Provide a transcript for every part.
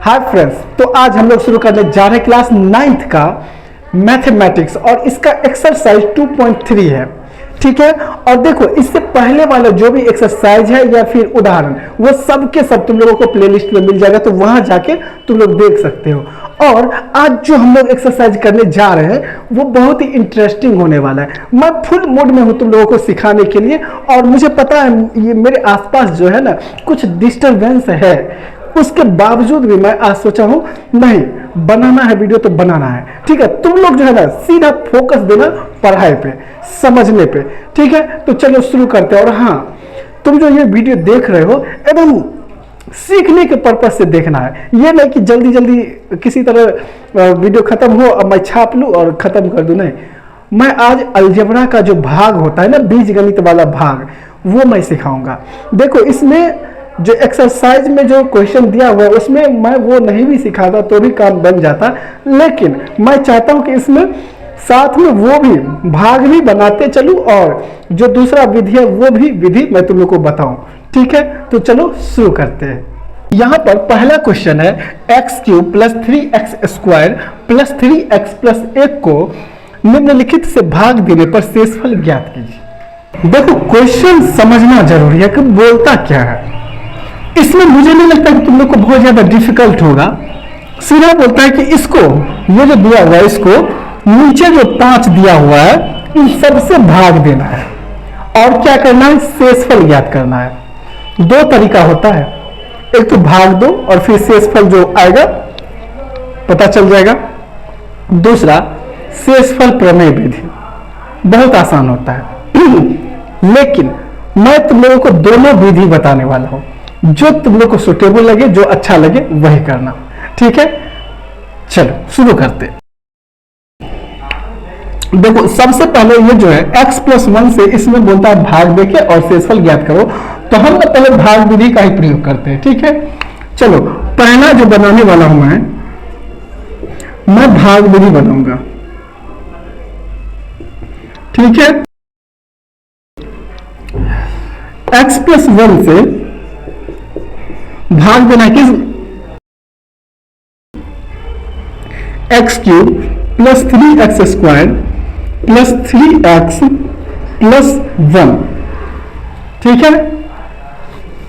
Hi friends, तो आज हम लोग शुरू करने जा रहे हैं क्लास 9th का मैथमेटिक्स और इसका एक्सरसाइज 2.3 है। ठीक है, और देखो इससे पहले वाला जो भी एक्सरसाइज है या फिर उदाहरण वो सब के सब तुम लोगों को प्लेलिस्ट में मिल जाएगा, तो वहां जाके तुम लोग देख सकते हो। और आज जो हम लोग एक्सरसाइज करने जा रहे हैं वो बहुत ही इंटरेस्टिंग होने वाला है। मैं फुल मूड में हूं तुम लोगों को सिखाने के लिए, और मुझे पता है ये मेरे आसपास जो है ना कुछ डिस्टरबेंस है, उसके बावजूद भी मैं आज सोचा हूं नहीं बनाना है वीडियो तो बनाना है। ठीक है, तुम लोग जो है ना सीधा फोकस देना पढ़ाई पे, समझने पे। ठीक है, तो चलो शुरू करते हैं। और हाँ, तुम जो ये वीडियो देख रहे हो एकदम सीखने के पर्पज से देखना है, ये नहीं कि जल्दी जल्दी किसी तरह वीडियो खत्म हो और मैं छाप लूं और खत्म कर दूं। नहीं, मैं आज अलजेब्रा का जो भाग होता है ना, बीजगणित वाला भाग, वो मैं सिखाऊंगा। देखो इसमें जो एक्सरसाइज में जो क्वेश्चन दिया हुआ है उसमें मैं वो नहीं भी सिखाता तो भी काम बन जाता, लेकिन मैं चाहता हूं कि इसमें साथ में वो भी भाग भी बनाते चलूं और जो दूसरा विधि है वो भी विधि मैं तुम लोग को बताऊं। ठीक है, तो चलो शुरू करते हैं। यहां पर पहला क्वेश्चन है x³ + 3x² + 3x + 1 को निम्नलिखित से भाग देने पर शेषफल ज्ञात कीजिए। देखो क्वेश्चन समझना जरूरी है कि बोलता क्या है। इसमें मुझे नहीं लगता कि तुम लोग को बहुत ज्यादा डिफिकल्ट होगा। सीधा बोलता है कि इसको, ये जो दिया हुआ है इसको नीचे जो 5 दिया हुआ है इन सबसे भाग देना है और क्या करना है, शेषफल ज्ञात करना है। दो तरीका होता है, एक तो भाग दो और फिर शेषफल जो आएगा पता चल जाएगा। दूसरा शेषफल प्रमेय विधि, बहुत आसान होता है लेकिन मैं तुम लोगों को दोनों विधि बताने वाला हूं, जो तुम लोग को सुटेबल लगे, जो अच्छा लगे वही करना। ठीक है, चलो शुरू करते। देखो सबसे पहले ये जो है x + 1 से इसमें बोलता है भाग देके और शेषफल ज्ञात करो, तो हम ना पहले भाग विधि का ही प्रयोग करते हैं। ठीक है, चलो पहला जो बनाने वाला हूं मैं भाग विधि बनाऊंगा। ठीक है, x + 1 से भाग देना किस, x³ + 3x² + 3x + 1। ठीक है,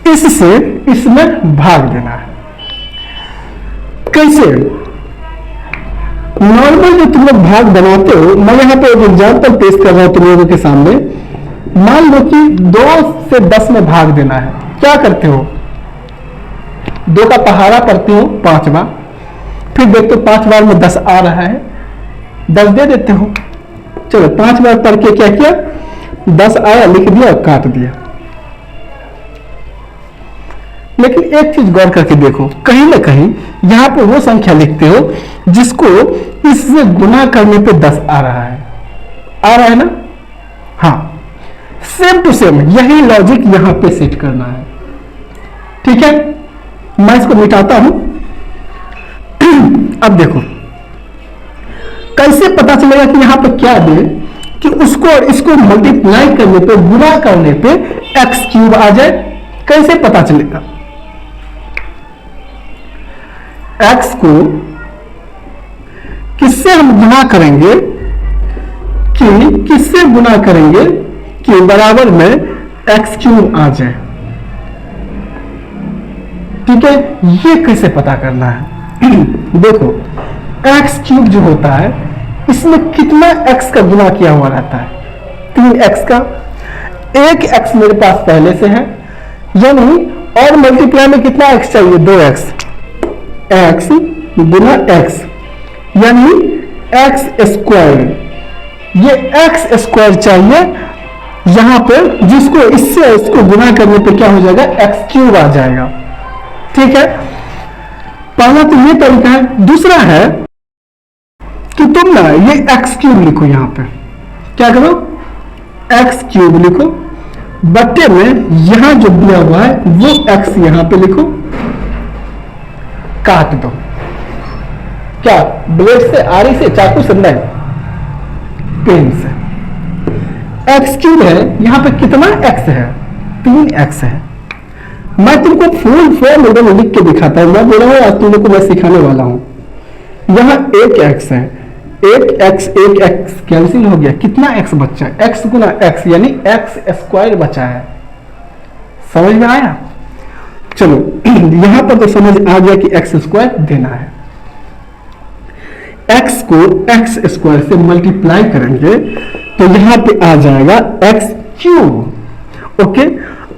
इससे इसमें भाग देना है। कैसे? नॉर्मल जो तुम लोग भाग बनाते हो, मैं यहां पे एक एग्जांपल पेश कर रहा हूं तुम लोगों के सामने। मान लो कि 2 से 10 में भाग देना है। क्या करते हो, 2 का पहाड़ा पढ़ते हो 5 बार, फिर देखते हो 5 बार में 10 आ रहा है, 10 दे देते हो। चलो 5 बार पढ़ के क्या किया, 10 आया, लिख दिया और काट दिया। लेकिन एक चीज गौर करके देखो, कहीं ना कहीं यहां पे वो संख्या लिखते हो जिसको इससे गुना करने पे 10 आ रहा है ना। हाँ, सेम टू सेम यही लॉजिक यहां पे सेट करना है। ठीक है, मैं इसको मिटाता हूं। अब देखो कैसे पता चलेगा कि यहां पे क्या दे, कि उसको और इसको मल्टीप्लाई करने पे, गुणा करने पे x³ आ जाए। कैसे पता चलेगा? x को किससे हम गुणा करेंगे, किससे गुणा करेंगे कि बराबर में x³ आ जाए। ठीक है, ये कैसे पता करना है? देखो x³ जो होता है इसमें कितना x का गुना किया हुआ रहता है, 3x का। एक x मेरे पास पहले से है, यानी और मल्टीप्लाई में कितना x चाहिए, 2x, x गुना x यानी x²। ये x² चाहिए यहां पर, जिसको इससे इसको गुना करने पे क्या हो जाएगा, x³ आ जाएगा। ठीक है, पहला तो ये तरीका है। दूसरा है कि तुम ना ये x³ लिखो, यहां पे क्या करो, x³ लिखो, बट्टे में यहां जो दिया हुआ है वो x यहां पे लिखो, काट दो। क्या ब्लेड से, आरी से, चाकू से? नहीं, पेन से। x³ है, यहां पे कितना x है, 3x है। मैं तुमको फुल फॉर्म एकदम लिख के दिखाता हूँ। मैं बोल रहा हूँ आज तुम लोग को मैं सिखाने वाला हूँ। यहाँ एक एक्स है, एक एक्स कैंसिल हो गया, कितना एक्स बचा है? एक्स गुना एक्स यानी एक्स स्क्वायर बचा है। समझ में आया? चलो यहां पर तो समझ आ गया कि एक्स स्क्वायर देना है। एक्स को एक्स स्क्वायर से मल्टीप्लाई करेंगे तो यहां पे आ जाएगा एक्स क्यूब। ओके,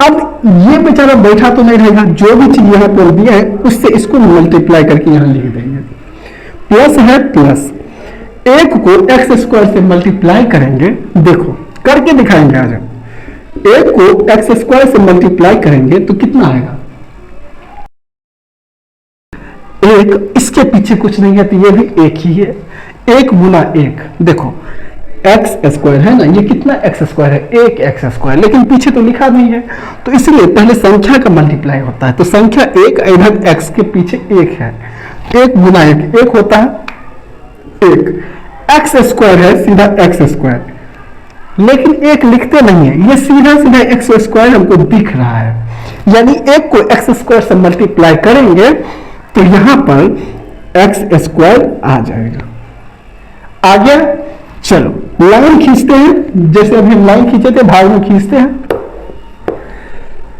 अब ये बेचारा बैठा तो नहीं रहेगा, जो भी चीज यहां पर दिया है उससे इसको मल्टीप्लाई करके यहां लिख देंगे। प्लस है प्लस, एक को एक्स स्क्वायर से मल्टीप्लाई करेंगे, देखो करके दिखाएंगे आज। एक को एक्स स्क्वायर से मल्टीप्लाई करेंगे तो कितना आएगा? एक, इसके पीछे कुछ नहीं है तो ये भी एक ही है। एक गुना एक, देखो एक्स स्क्वायर है ना, ये कितना एक्स स्क्वायर है? एक एक्स स्क्वायर, लेकिन पीछे तो लिखा नहीं है तो इसलिए पहले संख्या का मल्टीप्लाई होता है। तो संख्या एक, इधर एक्स के पीछे एक है, एक गुना एक होता है एक। एक्स स्क्वायर है सीधा एक्स स्क्वायर, लेकिन एक लिखते नहीं है, ये सीधा सीधा एक्स स्क्वायर हमको दिख रहा है। यानी एक को एक्स स्क्वायर से मल्टीप्लाई करेंगे तो यहां पर एक्स स्क्वायर आ जाएगा। आ गया? चलो लाइन खींचते हैं, जैसे अभी हम लाइन खींचे थे भाग में खींचते हैं।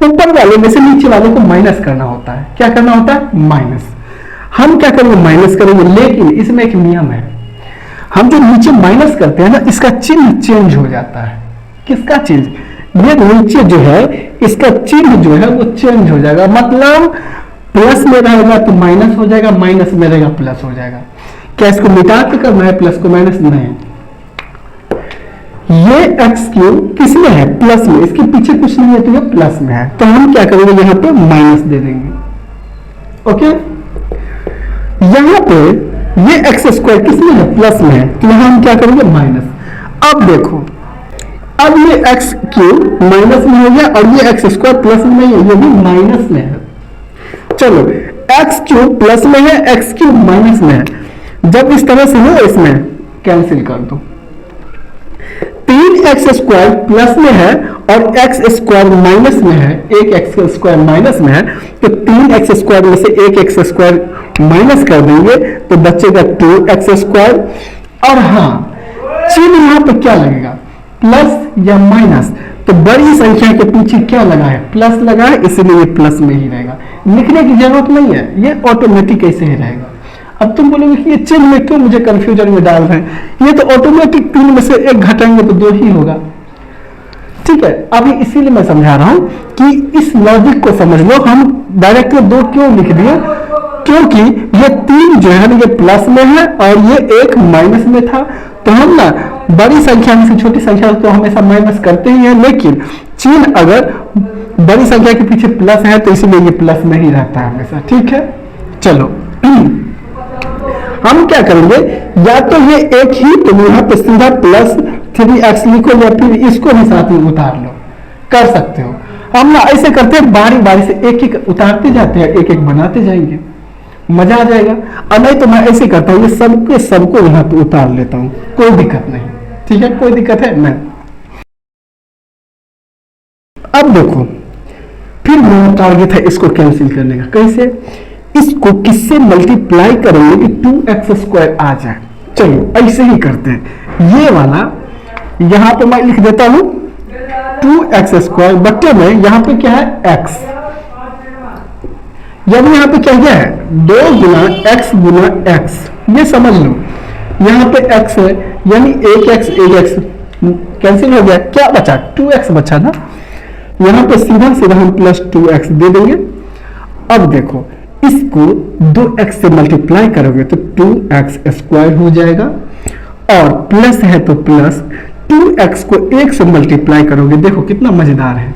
ऊपर वाले में से नीचे वाले को माइनस करना होता है। क्या करना होता है? माइनस। हम क्या करेंगे? माइनस करेंगे, लेकिन इसमें एक नियम है, हम जो नीचे माइनस करते हैं ना, इसका चिन्ह चेंज हो जाता है। किसका चेंज? ये नीचे जो है इसका चिन्ह जो है वो चेंज हो जाएगा। मतलब प्लस में रहेगा तो माइनस हो जाएगा, माइनस में रहेगा प्लस हो जाएगा। क्या इसको मिटा के करना है प्लस को माइनस? नहीं, ये एक्स क्यूब किस में है? प्लस में, इसके पीछे कुछ नहीं है तो ये प्लस में है, तो हम क्या करेंगे? यहां पे माइनस दे देंगे। ओके, यहां पे ये एक्स स्क्वायर किस में है? प्लस में है, तो यहां हम क्या करेंगे? माइनस। अब देखो, अब ये एक्स क्यूब माइनस में हो गया और ये एक्स स्क्वायर प्लस में है, ये भी माइनस में है। चलो एक्स क्यूब प्लस में है, एक्स क्यूब माइनस में है। जब इस तरह से हो इसमें कैंसिल कर दो। 3x स्क्वायर प्लस में है और एक्स स्क्वायर माइनस में है, एक एक्स स्क्वायर माइनस में है, तो 3x स्क्वायर में से एक एक्स स्क्वायर माइनस कर देंगे तो बचेगा 2x स्क्वायर। और हाँ, चिन्ह यहां पर क्या लगेगा? प्लस या माइनस? तो बड़ी संख्या के पीछे क्या लगा है? प्लस लगा है, इसलिए ये प्लस में ही रहेगा, लिखने की जरूरत नहीं है, ये ऑटोमेटिक ऐसे ही रहेगा। अब तुम बोलोगे कि ये चिन्ह में क्यों मुझे कंफ्यूजन में डाल रहे हैं? ये तो ऑटोमेटिक 3 में से एक घटाएंगे तो 2 ही होगा। ठीक है, अभी इसीलिए मैं समझा रहा हूं कि इस लॉजिक को समझ लो। हम डायरेक्ट 2 क्यों लिख दिए? क्योंकि ये 3 जो है ना ये प्लस में है और ये 1 माइनस में था, तो हम ना बड़ी संख्या में से छोटी संख्या तो हमेशा माइनस करते ही हैं, लेकिन चिन्ह अगर बड़ी संख्या के पीछे प्लस है तो इसलिए ये प्लस में ही रहता है हमेशा। ठीक है, चलो हम क्या करेंगे? या तो ये एक ही, तो यहां पे सीधा प्लस 3x लिखो या फिर इसको भी साथ में उतार लो, कर सकते हो। हम ना ऐसे करते हैं, बारी बारी से एक एक उतारते जाते हैं, एक एक बनाते जाएंगे, मजा आ जाएगा। और नहीं तो मैं ऐसे करता हूँ, ये सबको यहाँ पे उतार लेता हूँ, कोई दिक्कत नहीं। ठीक है, कोई दिक्कत है नहीं। अब देखो, फिर मेरा टारगेट है इसको कैंसिल करने का। कैसे? इसको किससे मल्टीप्लाई करेंगे कि 2x स्क्वायर आ जाए? चलिए ऐसे ही करते हैं। ये वाला यहां पे मैं लिख देता हूं 2x स्क्वायर बट्टे में यहां पे क्या है? x। यानी यहां पे क्या है? 2 गुना x गुना x। ये समझ लो, यहां पे x है यानी 1x कैंसिल हो गया, क्या बचा? 2x बचा ना। यहां पे सीधा सीधा हम प्लस 2x दे देंगे। अब देखो, इसको 2x से मल्टीप्लाई करोगे तो 2x स्क्वायर हो जाएगा, और प्लस है तो प्लस 2x को 1 से मल्टीप्लाई करोगे, देखो कितना मजेदार है।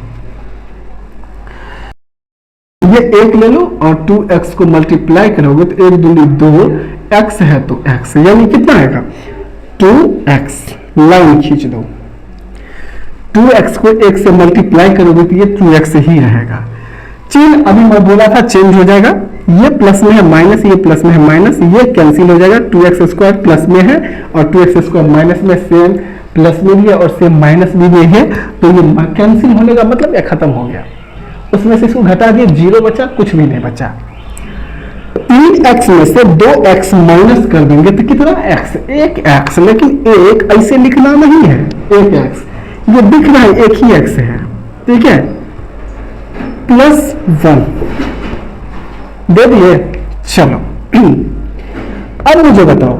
ये 1 ले लो और 2x को मल्टीप्लाई करोगे तो 1 दूनी 2, x है तो x, यानी कितना आएगा? 2x। लाइन खींच दो, 2x को 1 से मल्टीप्लाई करोगे तो ये 2x ही रहेगा। चिन्ह अभी मैं बोला था चेंज हो जाएगा, ये प्लस में है माइनस, ये प्लस में है माइनस, ये कैंसिल हो जाएगा। 2x स्क्वायर प्लस में है और 2x स्क्वायर माइनस में, सेम प्लस में भी है और सेम माइनस भी है, तो ये कैंसिल होने का मतलब ये खत्म हो गया। उसमें से इसको घटा दिया, 0 बचा, कुछ भी नहीं बचा। 3x में से 2x माइनस कर देंगे तो कितना x, 1x, लेकिन एक ऐसे लिखना नहीं है, 1x ये दिख रहा है, एक ही x है, ठीक है, +1 दे दिए। चलो अब मुझे बताओ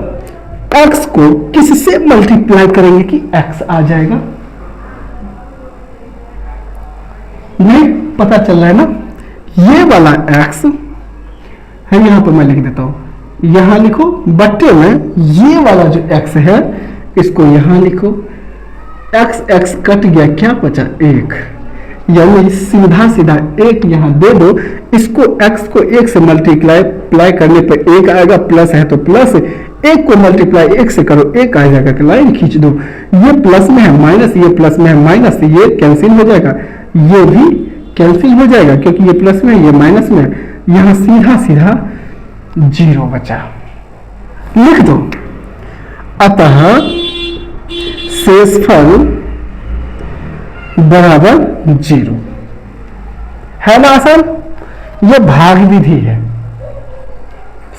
x को किससे मल्टीप्लाई करेंगे कि x आ जाएगा? नहीं पता चल रहा है ना, ये वाला x है, यहां पर मैं लिख देता हूं, यहां लिखो बट्टे में ये वाला जो x है इसको यहां लिखो, x कट गया, क्या बचा 1, यानी सीधा सीधा 1 यहां दे दो, इसको x को 1 से मल्टीप्लाई करने पर 1 आएगा, प्लस है तो प्लस, 1 को मल्टीप्लाई 1 से करो 1 आ जाएगा, लाइन खींच दो, ये प्लस में है माइनस, ये प्लस में है माइनस, ये कैंसिल हो जाएगा, ये भी कैंसिल हो जाएगा क्योंकि ये प्लस में ये माइनस में, यहां सीधा सीधा 0 बचा, लिख दो। अतः शेषफल बराबर 0 है ना आसान, ये भाग विधि है,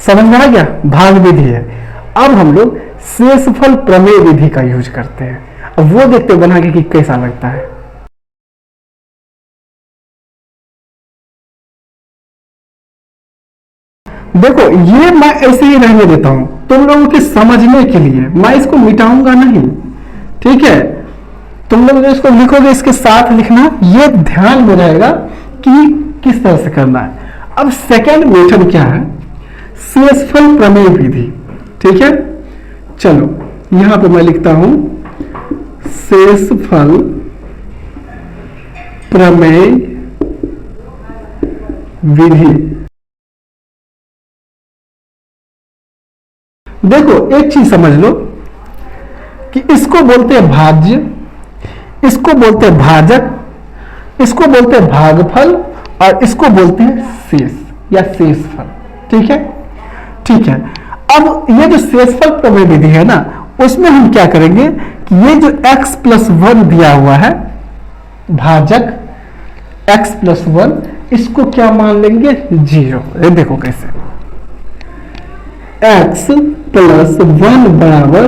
समझ में आ गया, भाग विधि है। अब हम लोग शेषफल प्रमेय विधि का यूज करते हैं, अब वो देखते बना के कि कैसा लगता है। देखो ये मैं ऐसे ही रहने देता हूं तुम लोगों के समझने के लिए, मैं इसको मिटाऊंगा नहीं, ठीक है, तुम लोग जो इसको लिखोगे इसके साथ लिखना, ये ध्यान में रहेगा कि किस तरह से करना है। अब सेकेंड मेथड क्या है, शेषफल प्रमेय विधि, ठीक है, चलो यहां पे मैं लिखता हूं शेषफल प्रमेय विधि। देखो एक चीज समझ लो कि इसको बोलते हैं भाज्य, इसको बोलते हैं भाजक, इसको बोलते हैं भागफल, और इसको बोलते हैं शेष या शेषफल, ठीक है, ठीक है। अब ये जो शेषफल प्रमेय विधि है ना, उसमें हम क्या करेंगे कि ये जो x+1 दिया हुआ है भाजक x+1, इसको क्या मान लेंगे 0। ये देखो कैसे, x+1 बराबर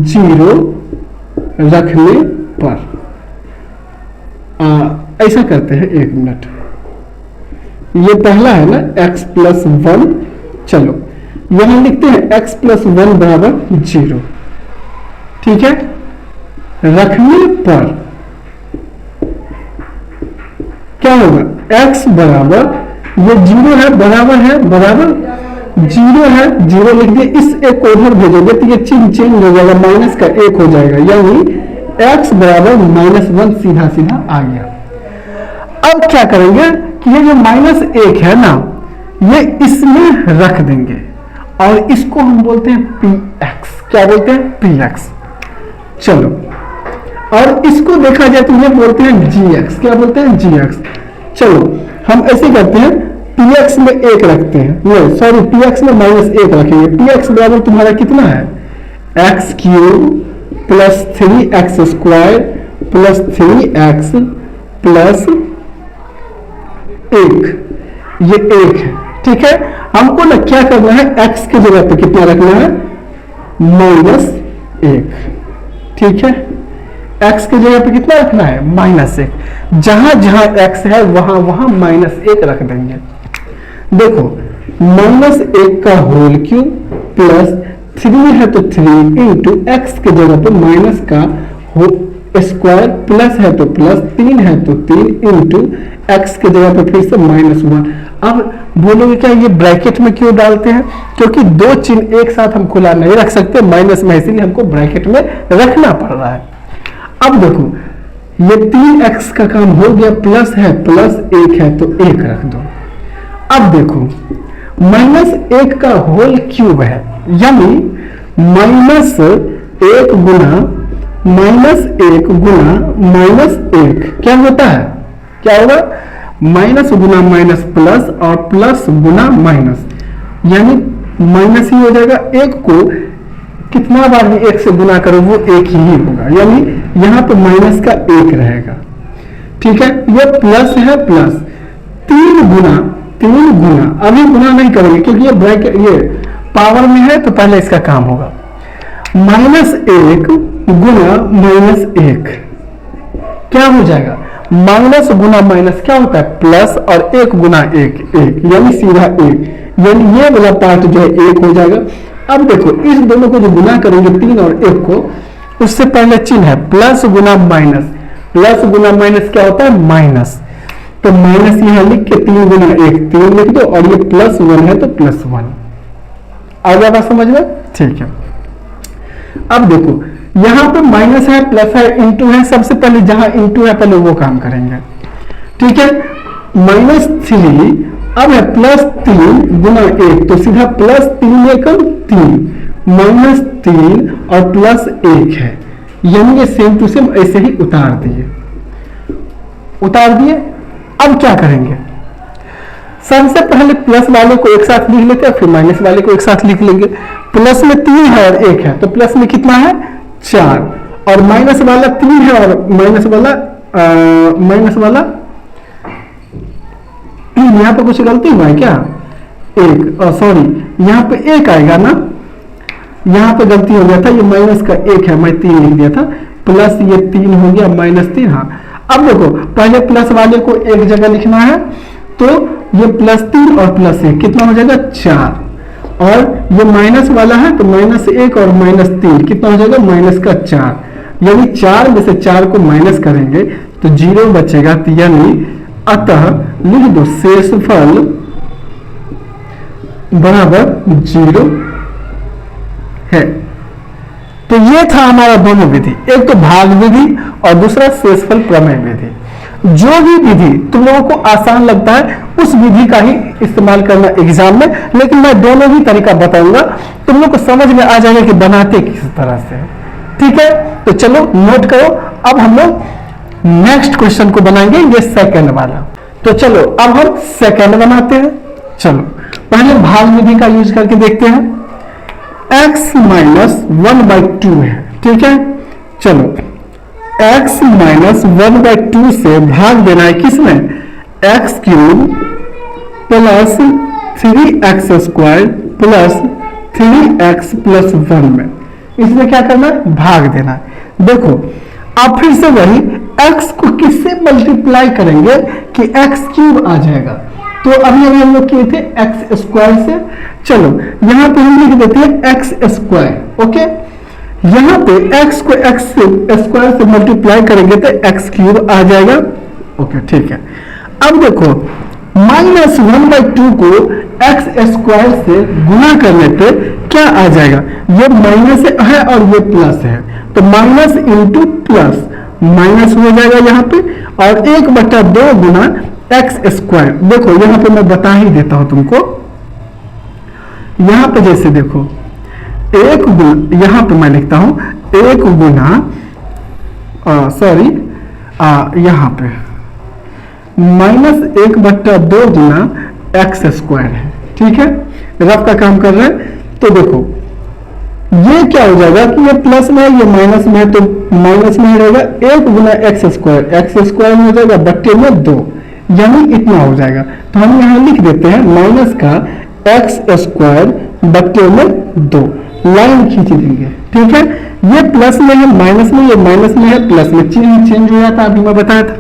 0 रखने पर, ऐसा करते हैं, 1 मिनट, ये पहला है ना x+1, चलो यहां लिखते हैं x+1 बराबर 0, ठीक है, रखने पर क्या होगा, x बराबर ये 0 है, बराबर है, बराबर 0 है, 0 लिख दिए, इस एक को उधर भेजोगे तो ये चिन्ह चेंज हो जाएगा, माइनस का 1 हो जाएगा, यानी x बराबर -1 सीधा सीधा आ गया। अब क्या करेंगे कि ये जो -1 है ना, ये इसमें रख देंगे और इसको हम बोलते हैं px, क्या बोलते हैं px, चलो, और इसको देखा जाए तो ये बोलते हैं gx, क्या बोलते हैं gx, चलो हम ऐसे करते हैं, px में 1 रखते हैं, नहीं सॉरी px में -1 रखेंगे, px बराबर तुम्हारा कितना है, x³ + 3x² + 3x + 1, ये 1 है, ठीक है। हमको ना क्या करना है, x की जगह पे कितना रखना है, -1, ठीक है, x की जगह पे कितना रखना है, -1, जहां जहां x है वहां वहां -1 रख देंगे। देखो -1 का होल क्यूब प्लस 3 है तो 3 इंटू x की जगह पे माइनस का स्क्वायर, प्लस है तो प्लस, 3 है तो 3 इंटू x की जगह पे फिर से -1। अब बोलोगे क्या ये ब्रैकेट में क्यों डालते हैं, क्योंकि दो चिन्ह एक साथ हम खुला नहीं रख सकते, माइनस में, इसीलिए हमको ब्रैकेट में रखना पड़ रहा है। अब देखो ये 3x का काम हो गया, प्लस है, प्लस 1 है तो 1 रख दो। अब देखो -1 का होल क्यूब है, यानी -1 गुना -1 गुना -1 क्या होता है, क्या होगा, माइनस गुना माइनस प्लस और प्लस गुना माइनस, यानी माइनस ही हो जाएगा। 1 को कितना बार भी 1 से गुना करो वो 1 ही होगा, यानी यहां पे माइनस का 1 रहेगा, ठीक है। ये प्लस है, प्लस तीन गुना, अभी गुना नहीं करेंगे क्योंकि ये ब्रैकेट ये पावर में है, तो पहले इसका काम होगा। -1 गुना -1 क्या हो जाएगा? माइनस गुना माइनस क्या होता है? प्लस, और 1 गुना 1 1, यानी सीधा 1, यानी ये वाला पार्ट जो है 1 हो जाएगा। अब देखो इस दोनों को जो गुना करेंगे 3 और 1 को, उससे पहले चिन्ह है प्लस गुना माइनस, प्लस गुना माइनस क्या होता है? माइनस। तो माइनस यहां लिख के 3 गुना 1 3 लिख दो, और ये +1 है तो +1 आ गया बात समझ में? ठीक है। अब देखो यहां पे माइनस है, प्लस है, इंटू है, सबसे पहले जहां इंटू है पहले वो काम करेंगे, ठीक है। -3 अब है +3 गुना 1, तो सीधा +3 लेकर 3, -3 और +1 है, यानी ये सेम टू सेम ऐसे ही उतार दिए। अब क्या करेंगे? सबसे पहले प्लस वाले को एक साथ लिख लेते हैं, फिर माइनस वाले को एक साथ लिख लेंगे। प्लस में 3 है और 1 है, तो प्लस में कितना है? 4, और माइनस वाला 3 है और माइनस वाला यहाँ पे कुछ गलती हुआ है क्या? 1, सॉरी यहाँ पे 1 आएगा ना, यहाँ पे गलती हो गया था, ये माइनस का 1 है, मैं 3 लिख दिया था, प्लस ये 3 हो गया, -3। हाँ अब देखो पहले प्लस वाले को एक जगह लिखना है, तो ये +3 और +1 कितना हो जाएगा? 4, और ये माइनस वाला है तो -1 और -3 कितना हो जाएगा? -4, यानी 4 में से 4 को माइनस करेंगे तो 0 बचेगा, यानी अतः लिख दो शेषफल बराबर 0 है। तो ये था हमारा दोनों विधि, एक तो भाग विधि और दूसरा शेषफल प्रमेय विधि। जो भी विधि तुम लोगों को आसान लगता है उस विधि का ही इस्तेमाल करना एग्जाम में, लेकिन मैं दोनों ही तरीका बताऊंगा, तुम लोग को समझ में आ जाएगा कि बनाते किस तरह से, ठीक है। तो चलो नोट करो, अब हम लोग नेक्स्ट क्वेश्चन को बनाएंगे, ये सेकंड वाला। तो चलो अब हम सेकंड बनाते हैं। चलो पहले भाग विधि का यूज करके देखते हैं। x - 1/2 है, ठीक है। चलो x - 1/2 से भाग देना है किसमें? x³ plus 3x² plus 3x + 1 में। इसमें क्या करना है? भाग देना है। देखो अब फिर से वही x को किससे मल्टीप्लाई करेंगे कि x³ आ जाएगा, तो अभी हम लोग किए थे x² से। चलो यहां पे हम लिख देते हैं x², ओके। यहां पे x को x² से मल्टीप्लाई करेंगे तो x³ आ जाएगा, ओके ठीक है। अब देखो -1/2 को x² से गुना करने पे क्या आ जाएगा? ये माइनस है और ये प्लस है, तो माइनस इंटू प्लस माइनस हो जाएगा यहाँ पे, और 1/2 गुना x²। देखो यहाँ पे मैं बता ही देता हूं तुमको, यहाँ पे जैसे देखो 1 गुना, यहाँ पे मैं लिखता हूं 1 गुना यहाँ पे -1/2 गुना x² है, ठीक है। रफ का काम कर रहे हैं, तो देखो ये क्या हो जाएगा कि ये प्लस में है ये माइनस में है, तो माइनस में ही रहेगा। 1 गुना x² में हो जाएगा बट्टे में 2, यानी इतना हो जाएगा। तो हम यहाँ लिख देते हैं माइनस का x² बट्टे में 2, लाइन खींच देंगे, ठीक है। ये प्लस में है माइनस में, ये माइनस में है प्लस में, चेंज हो जाता है, अभी मैं बताया था।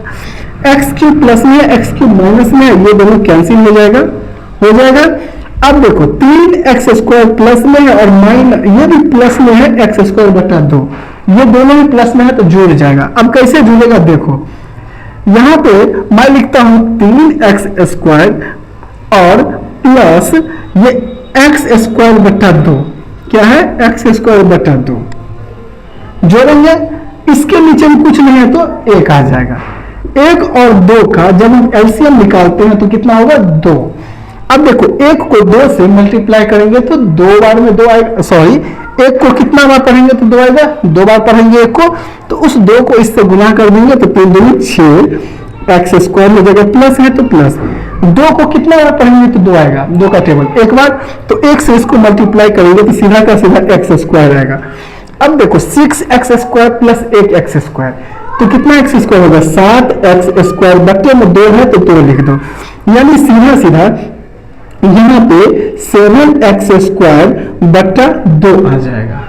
x³ प्लस में है, x³ माइनस में है, ये दोनों कैंसिल हो जाएगा। अब देखो 3x² प्लस में है और ये भी प्लस में है x² बटा 2, ये दोनों ही प्लस में है तो जुड़ जाएगा। अब कैसे जुड़ेगा देखो, यहाँ पे मैं लिखता हूं 3x² और प्लस ये x² बटा 2, क्या है? x² बटा 2 जोड़ेंगे, इसके नीचे भी कुछ नहीं है तो 1 आ जाएगा। 1 और 2 का जब हम एलसीएम निकालते हैं तो कितना होगा? 2। अब देखो 1 को 2 से मल्टीप्लाई करेंगे तो 2 बार में 2 आएगा, सॉरी 1 को कितना बार पढ़ेंगे तो 2 आएगा, 2 बार पढ़ेंगे 1 को, तो उस 2 को इससे गुना कर देंगे तो 3 दूनी 6, x² में जगह प्लस है तो प्लस। 2 को कितना बार पढ़ेंगे तो 2 आएगा, 2 का टेबल 1 बार, तो 1 से इसको मल्टीप्लाई करेंगे तो सीधा का सीधा x² आएगा। अब देखो 6x² प्लस 8x², तो कितना x² होगा? 7x² बट्टे में 2 है तो 2 लिख दो, यानी सीधा सीधा यहाँ पे 7x² बट्टा 2 आ जाएगा।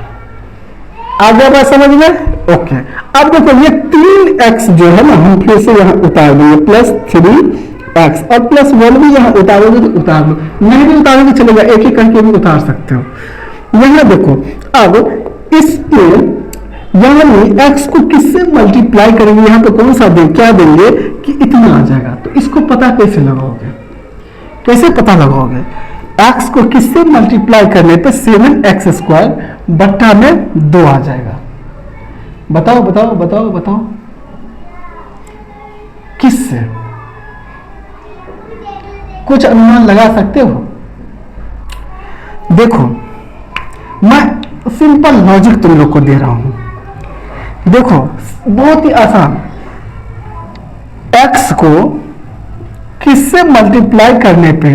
आ गया बात समझ में? ओके। अब देखो ये 3x जो है ना, हम फिर से यहाँ उतार देंगे, प्लस 3x, और प्लस 1 भी यहाँ उतारोगे तो उतार लो, नहीं भी उतारोगे चलेगा, एक एक करके भी उतार सकते हो। यहाँ देखो अब इसके यानी x को किससे मल्टीप्लाई करेंगे, यहाँ पे कौन सा देंगे, क्या देंगे कि इतना आ जाएगा। तो इसको पता कैसे लगाओगे, कैसे पता लगाओगे? x को किससे मल्टीप्लाई करने पे 7x² बट्टा में 2 आ जाएगा। बताओ बताओ बताओ बताओ किससे? कुछ अनुमान लगा सकते हो? देखो मैं सिंपल लॉजिक तुम लोग को दे रहा हूं। देखो बहुत ही आसान, x को किससे मल्टीप्लाई करने पे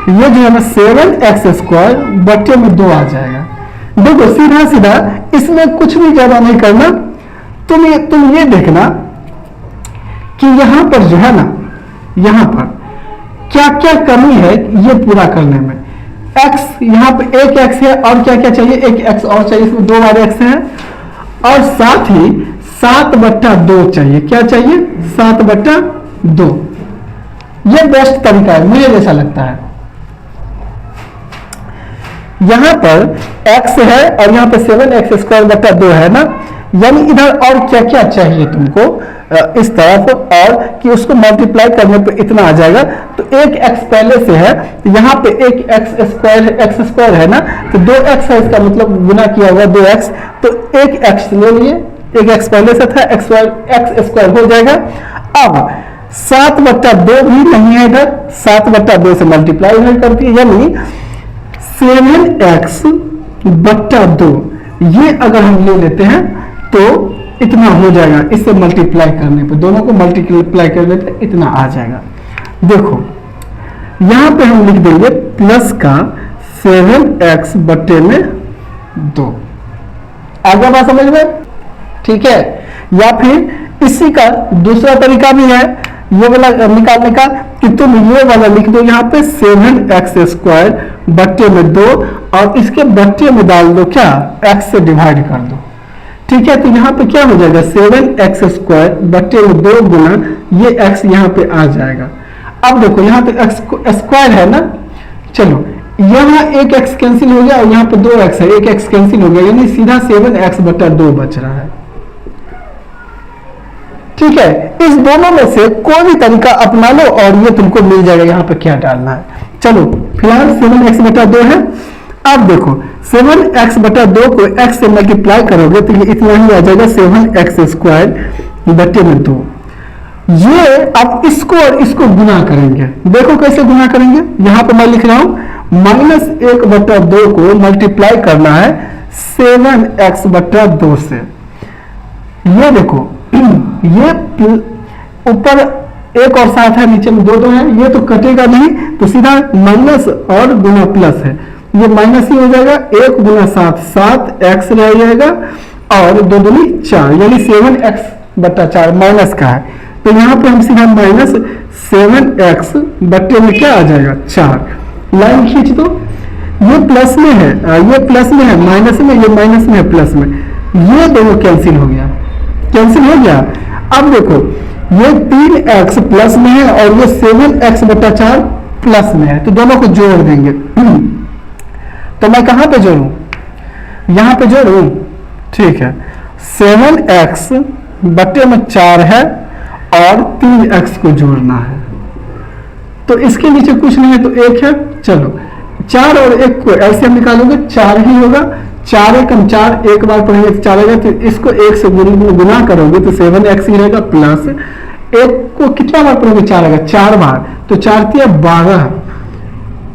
ये जो है ना 7x² बट्टे में 2 आ जाएगा। देखो सीधा सीधा, इसमें कुछ भी ज्यादा नहीं करना, तुम ये देखना कि यहां पर जो है ना, यहां पर क्या क्या कमी है ये पूरा करने में। x यहाँ पे एक x है, और क्या क्या चाहिए, एक x और चाहिए, इसमें 2 बार x है, और साथ ही 7/2 चाहिए। क्या चाहिए? 7/2। ये बेस्ट तरीका है, मुझे जैसा लगता है। यहां पर x है और यहाँ पे 7x² बट्टा 2 है ना, यानी इधर और क्या क्या चाहिए तुमको इस तरफ, और कि उसको मल्टीप्लाई करने पे इतना आ जाएगा। तो एक x पहले से है, तो यहाँ पे एक x² है ना, तो 2x है, इसका मतलब गुना किया हुआ 2x, तो एक x ले लिए, एक x पहले से था, x² हो जाएगा। अब 7/2 भी नहीं है इधर, 7/2 से मल्टीप्लाई इधर करती है, यानी 7x बट्टा 2, ये अगर हम ले लेते हैं तो इतना हो जाएगा। इससे मल्टीप्लाई करने पे, दोनों को मल्टीप्लाई करने पे इतना आ जाएगा। देखो यहां पे हम लिख देंगे प्लस का 7x बट्टे में 2। आगे बात समझ में? ठीक है। या फिर इसी का दूसरा तरीका भी है ये वाला निकालने का, कि तुम ये वाला लिख दो यहाँ पे 7x² बट्टे में 2, और इसके बट्टे में डाल दो क्या, x से डिवाइड कर दो। ठीक है, तो यहाँ पे क्या हो जाएगा, 7x² बट्टे में 2 गुना ये x यहाँ पे आ जाएगा। अब देखो यहाँ पे x² है ना, चलो यहाँ एक x कैंसिल हो गया और यहाँ पे 2x है, एक x कैंसिल हो गया, यानी सीधा 7x बट्टा 2 बच रहा है। ठीक है, इस दोनों में से कोई भी तरीका अपना लो और ये तुमको मिल जाएगा यहाँ पे क्या डालना है। चलो फिलहाल 7x बटा 2 है। अब देखो 7x बटा 2 को x से मल्टीप्लाई करोगे तो ये इतना ही आ जाएगा 7x² बटे में 2। ये अब इसको और इसको गुना करेंगे, देखो कैसे गुना करेंगे। यहां पर मैं लिख रहा हूं -1 बटा 2 को मल्टीप्लाई करना है 7x बटा 2 से। ये देखो ये ऊपर एक और 7 है, नीचे में 2 है, ये तो कटेगा नहीं, तो सीधा माइनस और गुना प्लस है, ये माइनस ही हो जाएगा। 1 गुना 7 7x रह जाएगा और 2 दूनी 4, यानी 7x बटा 4 माइनस का है, तो यहाँ पे हम सीधा -7x बटे में क्या आ जाएगा 4। लाइन खींच दो, ये प्लस में है, ये प्लस में है, माइनस में, ये माइनस में है, प्लस में, ये दोनों कैंसिल हो गया, कैंसिल हो गया। अब देखो ये 3x प्लस में है और ये 7x बटा 4 प्लस में है, तो दोनों को जोड़ देंगे। तो मैं कहां पे जोड़ूं, यहां पे जोड़ूं, ठीक है। 7x बटे में 4 है और 3x को जोड़ना है, तो इसके नीचे कुछ नहीं है तो 1 है। चलो 4 और 1 को एलसीएम निकालोगे 4 ही होगा, 4 एकम 4, एक बार पढ़ेंगे तो 4 आएगा, तो इसको 1 से गुना करोगे तो 7x ही रहेगा, प्लस 1 को कितना बार पढ़ोगे 4 आएगा, 4 बार, तो 4 तिया 12,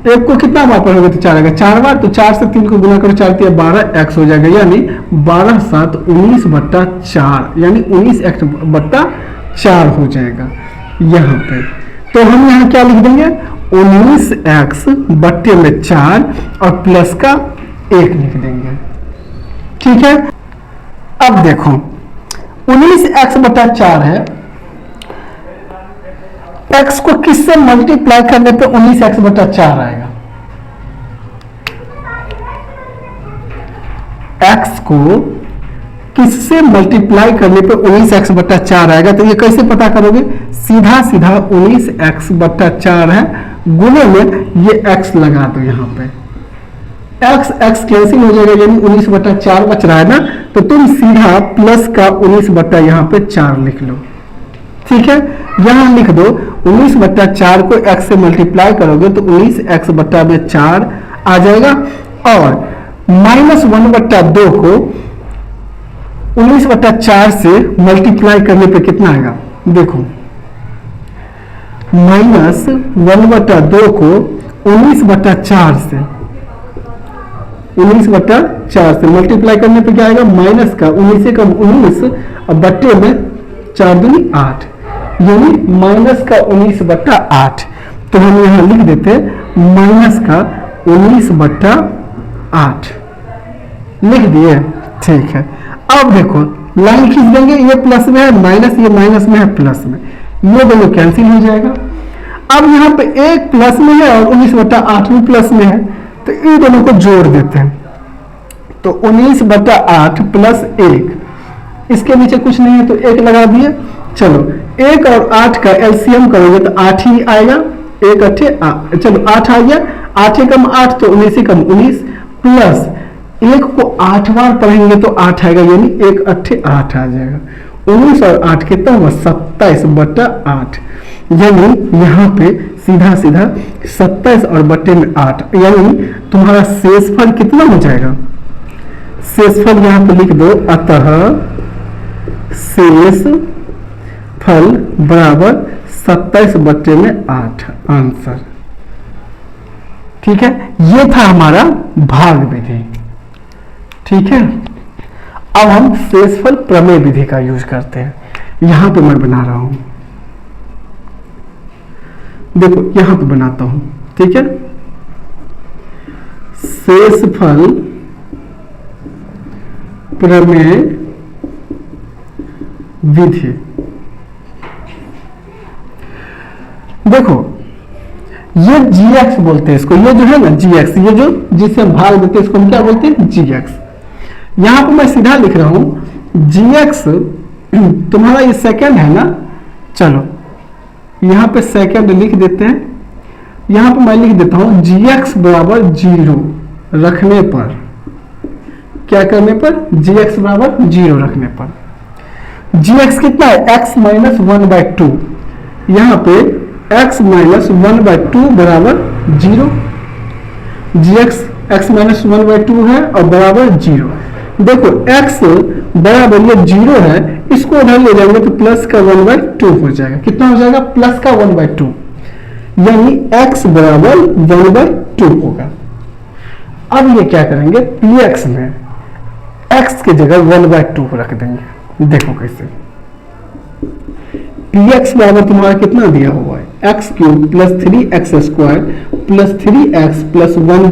1 को कितना बार पढ़ोगे तो 4 आएगा 4 बार, तो 4 से 3 को गुना करो 4 तिया 12x हो जाएगा, यानी 12 7 19 बट्टा 4, यानी 19x बट्टा 4 हो जाएगा यहाँ पे। तो हम यहाँ क्या लिख देंगे 19x बट्टे में 4 और प्लस का 1 लिख देंगे, ठीक है। अब देखो 19x बटा 4 है, x को किससे मल्टीप्लाई करने पे 19x/4 आएगा? x को किससे मल्टीप्लाई करने पे 19x/4 आएगा? तो ये कैसे पता करोगे? सीधा सीधा 19x/4 है, गुणे में ये x लगा दो। यहाँ पे x कैंसिल हो जाएगा, यानी 19/4 बच रहा है ना, तो तुम सीधा प्लस का 19 यहाँ पे 4 लिख लो। ठीक है, यहां लिख दो 19/4 को x से मल्टीप्लाई करोगे तो 19x/4 आ जाएगा, और -1/2 को 19/4 से मल्टीप्लाई करने पे कितना आएगा? देखो, -1/2 को 19/4 से मल्टीप्लाई करने पे क्या आएगा? माइनस का 19 से कम 19 और बट्टे में 4 दूनी 8, यानी माइनस का 19/8। तो हम यहां लिख देते माइनस का 19/8 लिख दिए। ठीक है, अब देखो लाइन खींच देंगे, ये प्लस में है माइनस, ये माइनस में है प्लस में, ये दोनों कैंसिल हो जाएगा। अब यहाँ पे एक प्लस में है और 19/8 भी प्लस में है, तो ये दोनों को जोड़ देते हैं। तो 19/8 प्लस 1, इसके नीचे कुछ नहीं है तो 1 लगा दिए। चलो 1 और 8 का एलसीएम करोगे तो 8 ही आएगा, 1 8 चलो 8 आ गया, 8 कम 8 तो 19 से कम 19, प्लस 1 को 8 बार पढ़ेंगे तो 8 आएगा, यानी 1 8 8 आ जाएगा। 19 और 8 कितना हुआ? 27/8, यानी यहाँ पे सीधा सीधा 27 और बट्टे में 8, यानी तुम्हारा शेषफल कितना हो जाएगा? शेषफल यहाँ पे लिख दो, अतः शेष फल बराबर 27 बट्टे में 8 आंसर। ठीक है, ये था हमारा भाग विधि। ठीक है, अब हम शेषफल प्रमेय विधि का यूज करते हैं। यहां पे मैं बना रहा हूं, देखो यहां पे बनाता हूं। ठीक है, शेषफल प्रमेय विधि। देखो ये gx बोलते हैं इसको, ये जो है ना gx, ये जो जिससे हम भाग देते हैं इसको हम क्या बोलते हैं? gx। यहां पर मैं सीधा लिख रहा हूं gx, तुम्हारा ये सेकंड है ना, चलो यहां पे सेकंड लिख देते हैं। यहां पे मैं लिख देता हूं gx बराबर 0 रखने पर, क्या करने पर? gx बराबर 0 रखने पर। gx कितना है? x माइनस 1/2, यहां पे x माइनस 1/2 बराबर 0, gx x माइनस 1/2 है और बराबर 0। देखो x बराबर ये 0 है, इसको उधर ले जाएंगे तो प्लस का 1/2 हो जाएगा। कितना हो जाएगा? प्लस का 1/2, यानी x बराबर 1/2 होगा। अब ये क्या करेंगे? px में x की जगह 1/2 रख देंगे। देखो कैसे, px बराबर तुम्हारा कितना दिया हुआ है? x³ plus 3x² plus 3x plus 1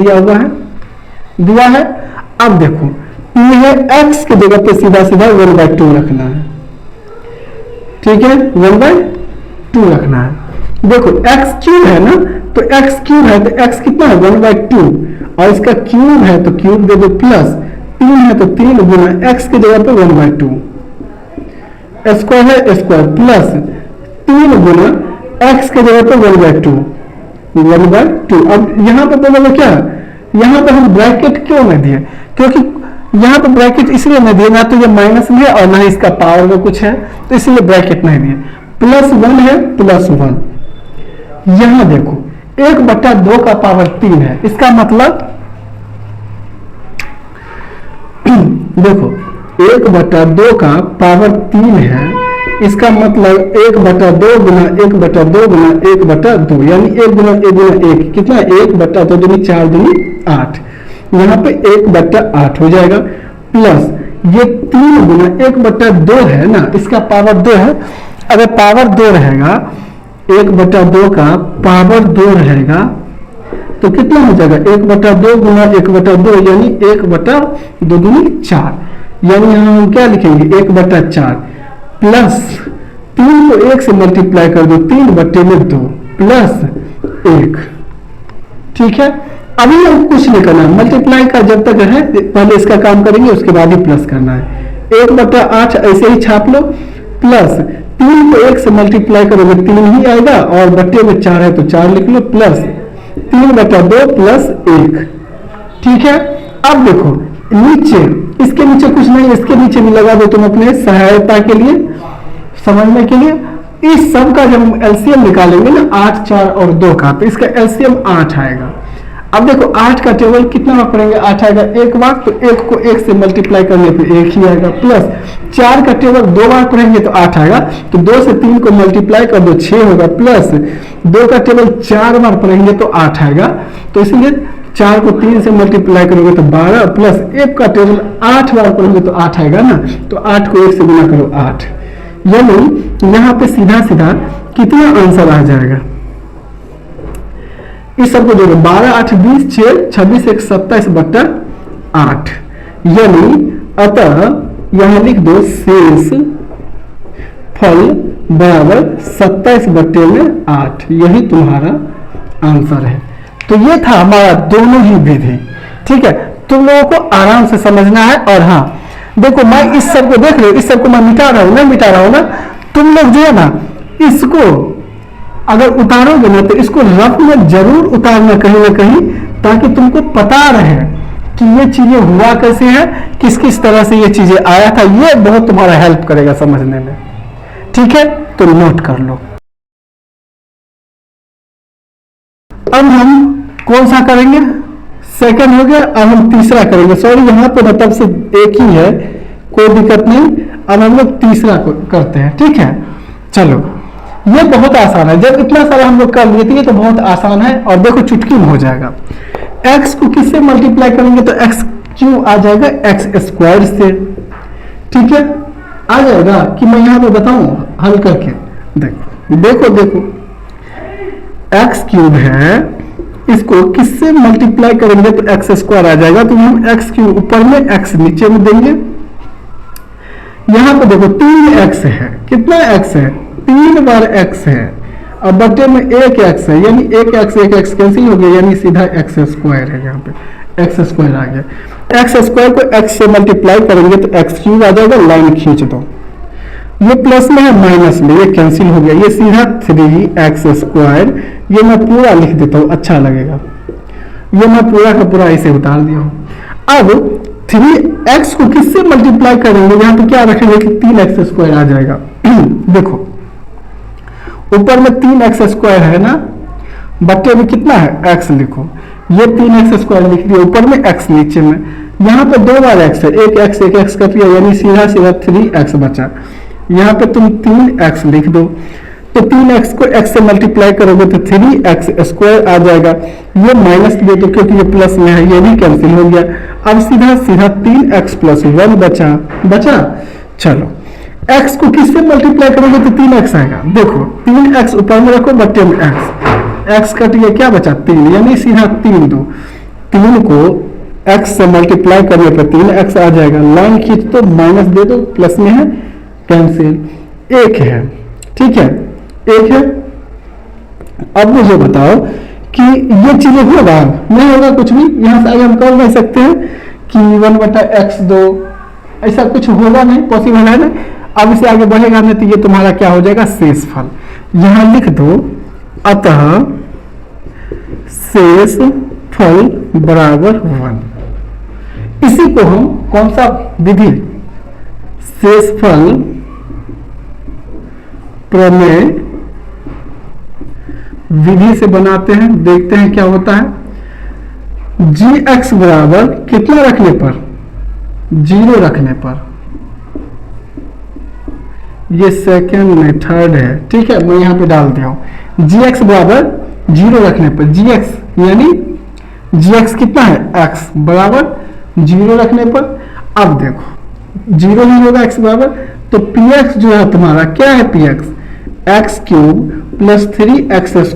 दिया है। अब देखो ये है x की जगह पे सीधा सीधा 1/2 रखना है। ठीक है, 1/2 रखना है। देखो x³ है ना, तो x³ है तो x कितना है? 1/2, और इसका क्यूब है तो क्यूब दे दो, प्लस 3 है तो 3 गुना x की जगह पे 1/2, स्क्वायर है स्क्वायर, प्लस 3 गुना x की जगह पे 1/2। अब यहाँ पे बोलोगे क्या? यहाँ पे हम ब्रैकेट क्यों नहीं दिए? क्योंकि यहाँ पे ब्रैकेट इसलिए नहीं दिए, ना तो ये माइनस में है और ना ही इसका पावर में कुछ है, तो इसलिए ब्रैकेट नहीं दिए। +1 है, +1। यहाँ देखो 1/2 का पावर 3 है, इसका मतलब देखो 1/2 का पावर 3 है, इसका मतलब 1/2 गुना 1/2 गुना 1/2, यानी 1 गुना 1 गुना 1 कितना? 1/2 दूनी 4 दूनी 8, यहाँ पे 1/8 हो जाएगा, प्लस ये 3 गुना 1/2 है ना, इसका पावर 2 है। अगर पावर 2 रहेगा, 1/2 का पावर 2 रहेगा तो कितना हो जाएगा? 1/2 गुना 1/2, यानी 1/2 दूनी 4, यानी यहाँ हम क्या लिखेंगे? 1/4 प्लस 3 को 1 से मल्टीप्लाई कर दो, 3/2 प्लस 1। ठीक है, अभी हम कुछ नहीं करना है, मल्टीप्लाई का जब तक है पहले इसका काम करेंगे, उसके बाद ही प्लस करना है। 1/8 ऐसे ही छाप लो, प्लस 3 को 1 से मल्टीप्लाई करोगे 3 ही आएगा, और बट्टे में 4 है तो 4 लिख लो, प्लस 3/2 प्लस 1। ठीक है, अब देखो नीचे, इसके नीचे कुछ नहीं, इसके नीचे भी लगा दो तुम अपने सहायता के लिए, समझने के लिए। इस सब का जब हम एलसीएम निकालेंगे ना 8, 4 और 2 का, तो इसका एलसीएम 8 आएगा। अब देखो 8 का टेबल कितना बार पढ़ेंगे, 8 आएगा एक बार, तो 1 को 1 से मल्टीप्लाई करने पे 1 ही आएगा, प्लस 4 का टेबल 2 बार पढ़ेंगे तो 8 आएगा, तो 2 से 3 को मल्टीप्लाई कर दो 6 होगा, प्लस 2 का टेबल 4 बार पढ़ेंगे तो 8 आएगा, तो इसलिए 4 को 3 से मल्टीप्लाई करोगे तो 12, प्लस 1 का टेबल 8 बार पढ़ेंगे तो 8 आएगा ना, तो 8 को 1 से गुना करो 8। यानी यहाँ पे सीधा सीधा कितना आंसर आ जाएगा, इस सबको जोड़ो, 12, 8, 20, 6, 26, 1, 27/8। यानी अतः यहां लिख दो शेष फल बराबर 27/8, यही तुम्हारा आंसर है। तो ये था हमारा दोनों ही विधि। ठीक है, तुम लोगों को आराम से समझना है। और हाँ देखो, मैं इस सब को देख रहे हो, इस सब को मैं मिटा रहा हूं ना, तुम लोग जो है ना इसको अगर उतारोगे ना तो इसको रफ में जरूर उतारना कहीं ना कहीं, ताकि तुमको पता रहे कि ये चीजें हुआ कैसे हैं, किस किस तरह से ये चीजें आया था। ये बहुत तुम्हारा हेल्प करेगा समझने में। ठीक है, तो नोट कर लो। अब हम कौन सा करेंगे, सेकंड हो गया, अब हम तीसरा करेंगे। सॉरी, यहाँ पे मतलब से एक ही है, कोई दिक्कत नहीं। अब हम लोग तीसरा करते हैं। ठीक है, चलो, ये बहुत आसान है। जब इतना सारा हम लोग कर लिए थे, ये तो बहुत आसान है। और देखो चुटकी में हो जाएगा। x को किससे मल्टीप्लाई करेंगे तो x क्यों आ जाएगा, x² से। ठीक है, आ जाएगा कि मैं यहाँ पे बताऊं हल करके। देखो x³ है, इसको किससे मल्टीप्लाई करेंगे तो x² आ जाएगा। तो हम x³ ऊपर में, x नीचे में देंगे। यहाँ पे देखो 3x है, कितना x है, 3 बार x है, अब बटे में 1x है, यानी 1x कैंसिल हो गया, यानी सीधा x² है। यहाँ पे x² आ गया। x² को x से मल्टीप्लाई करेंगे तो x³ आ जाएगा। लाइन खींच दो, ये प्लस में है माइनस में, ये कैंसिल हो गया, ये सीधा 3x²। ये मैं पूरा लिख देता हूँ, अच्छा लगेगा। ये मैं पूरा का पूरा ऐसे उतार दिया हूँ। अब 3x को किससे मल्टीप्लाई करेंगे, यहाँ पे क्या रखेंगे कि 3x² आ जाएगा। देखो ऊपर में 3x² है ना, बट्टे में कितना है x लिखो, ये 3x² लिख दिया, ऊपर में x नीचे में। यहाँ पे 2 बार x है, एक x कट गया, यानी सीधा 3x बचा। यहाँ पे तुम 3x लिख दो, तो 3x को x से मल्टीप्लाई करोगे तो 3x² आ जाएगा। ये माइनस दे दो क्योंकि ये प्लस में है, ये भी कैंसिल हो गया। अब सीधा 3x + 1 बचा। चलो x को किससे मल्टीप्लाई करोगे तो 3x आएगा। देखो 3x ऊपर में रखो, बट्टे में x कट गया, क्या बचा 3, यानी सीधा 3 दो, 3 को x से मल्टीप्लाई करने पर 3x आ जाएगा। लाइन खींच दो, माइनस दे दो, प्लस में है कैंसिल, 1 है। ठीक है, 1 है। अब मुझे बताओ कि ये चीजें होगा नहीं होगा, कुछ भी यहाँ से आगे हम कर नहीं सकते हैं कि 1/x दो, ऐसा कुछ होगा नहीं, पॉसिबल है ना। अब इसे आगे बढ़ेगा नहीं तो ये तुम्हारा क्या हो जाएगा, शेष फल। यहां लिख दो अतः शेष फल बराबर 1। इसी को हम कौन सा विधि, शेष फल प्रमेय विधि से बनाते हैं। देखते हैं क्या होता है। gx बराबर कितना रखने पर, 0 रखने पर, ये सेकंड में थर्ड है। ठीक है, मैं यहाँ पे डाल दिया हूँ gx बराबर 0 रखने पर, gx यानी gx कितना है, x बराबर 0 रखने पर। अब देखो 0 ही होगा x बराबर, तो px जो है तुम्हारा क्या है, px x³ + 3x² +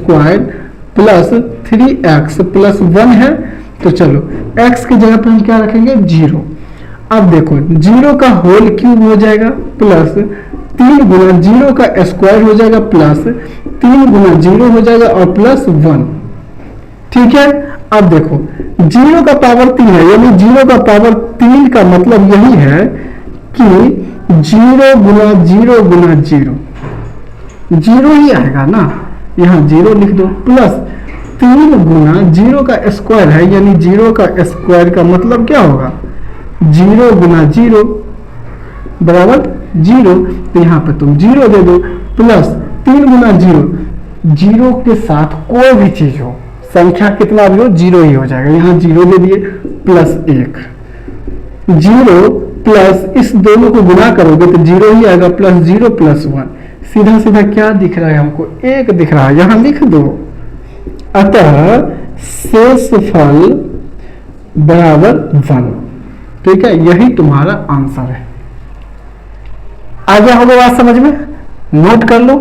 3x + 1 है। तो चलो x की जगह पर हम क्या रखेंगे, 0। अब देखो 0 का होल क्यूब हो जाएगा, प्लस 3 गुना 0 का स्क्वायर हो जाएगा प्लस 3 गुना 0 हो जाएगा और प्लस 1। ठीक है, अब देखो 0 का पावर 3 है, यानी 0 का पावर 3 का मतलब यही है कि 0 गुना 0 गुना 0, 0 ही आएगा ना, यहाँ 0 लिख दो, प्लस 3 गुना 0 का स्क्वायर है, यानी 0 का स्क्वायर का मतलब क्या होगा, 0 गुना 0 बराबर 0, तो यहाँ पे तुम 0 दे दो, प्लस 3 गुना 0, 0 के साथ कोई भी चीज हो, संख्या कितना भी हो 0 ही हो जाएगा, यहाँ 0 दे दिए, प्लस 1, 0 प्लस इस दोनों को गुना करोगे तो 0 ही आएगा, प्लस 0 प्लस 1, सीधा सीधा क्या दिख रहा है हमको, 1 दिख रहा है, यहाँ लिख दो। अतः शेषफल बराबर 1। ठीक है, यही तुम्हारा आंसर है। आ गया होगा बात समझ में, नोट कर लो।